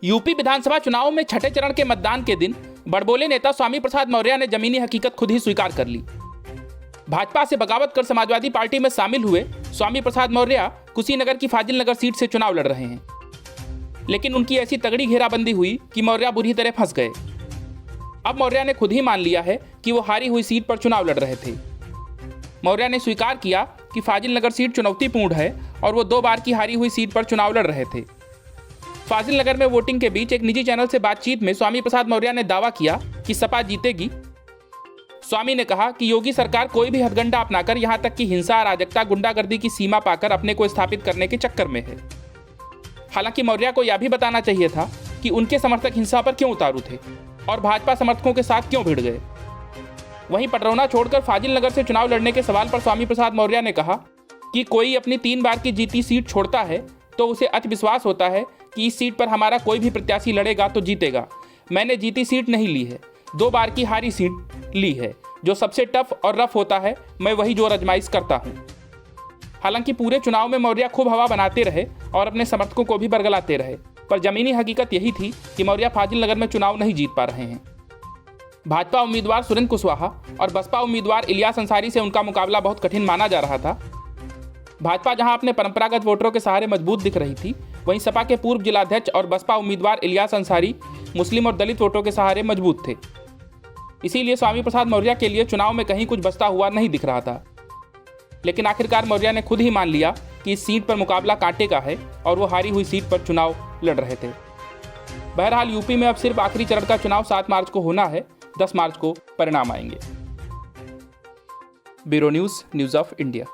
UP विधानसभा चुनाव में छठे चरण के मतदान के दिन बड़बोले नेता स्वामी प्रसाद मौर्य ने जमीनी हकीकत खुद ही स्वीकार कर ली। भाजपा से बगावत कर समाजवादी पार्टी में शामिल हुए स्वामी प्रसाद मौर्य कुशीनगर की फाजिल नगर सीट से चुनाव लड़ रहे हैं, लेकिन उनकी ऐसी तगड़ी घेराबंदी हुई कि मौर्य बुरी तरह फंस गए। अब मौर्य ने खुद ही मान लिया है कि वो हारी हुई सीट पर चुनाव लड़ रहे थे। मौर्य ने स्वीकार किया कि फाजिल नगर सीट चुनौतीपूर्ण है और वो 2 बार की हारी हुई सीट पर चुनाव लड़ रहे थे। फाजिल नगर में वोटिंग के बीच एक निजी चैनल से बातचीत में स्वामी प्रसाद मौर्य ने दावा किया कि सपा जीतेगी। स्वामी ने कहा कि योगी सरकार कोई भी हथगंडा अपनाकर यहां तक कि हिंसा, अराजकता, गुंडागर्दी की सीमा पाकर अपने को स्थापित करने के चक्कर में है। हालांकि मौर्य को यह भी बताना चाहिए था कि उनके समर्थक हिंसा पर क्यों उतारू थे और भाजपा समर्थकों के साथ क्यों भिड़ गए। वहीं पटरौना छोड़कर फाजिल नगर से चुनाव लड़ने के सवाल पर स्वामी प्रसाद मौर्य ने कहा कि कोई अपनी 3 बार की जीती सीट छोड़ता है तो उसे अति विश्वास होता है कि इस सीट पर हमारा कोई भी प्रत्याशी लड़ेगा तो जीतेगा। मैंने जीती सीट नहीं ली है, 2 बार की हारी सीट ली है। जो सबसे टफ और रफ होता है मैं वही जोर आजमाइश करता हूँ। हालांकि पूरे चुनाव में मौर्य खूब हवा बनाते रहे और अपने समर्थकों को भी बरगलाते रहे, पर जमीनी हकीकत यही थी कि मौर्य फाजिल नगर में चुनाव नहीं जीत पा रहे हैं। भाजपा उम्मीदवार सुरेंद्र कुशवाहा और बसपा उम्मीदवार इलियास अंसारी से उनका मुकाबला बहुत कठिन माना जा रहा था। भाजपा जहां अपने परंपरागत वोटरों के सहारे मजबूत दिख रही थी, वहीं सपा के पूर्व जिलाध्यक्ष और बसपा उम्मीदवार इलियास अंसारी मुस्लिम और दलित वोटों के सहारे मजबूत थे। इसीलिए स्वामी प्रसाद मौर्य के लिए चुनाव में कहीं कुछ बचता हुआ नहीं दिख रहा था। लेकिन आखिरकार मौर्य ने खुद ही मान लिया कि इस सीट पर मुकाबला कांटे का है और वो हारी हुई सीट पर चुनाव लड़ रहे थे। बहरहाल यूपी में अब सिर्फ आखिरी चरण का चुनाव 7 मार्च को होना है, 10 मार्च को परिणाम आएंगे। Bureau news of India.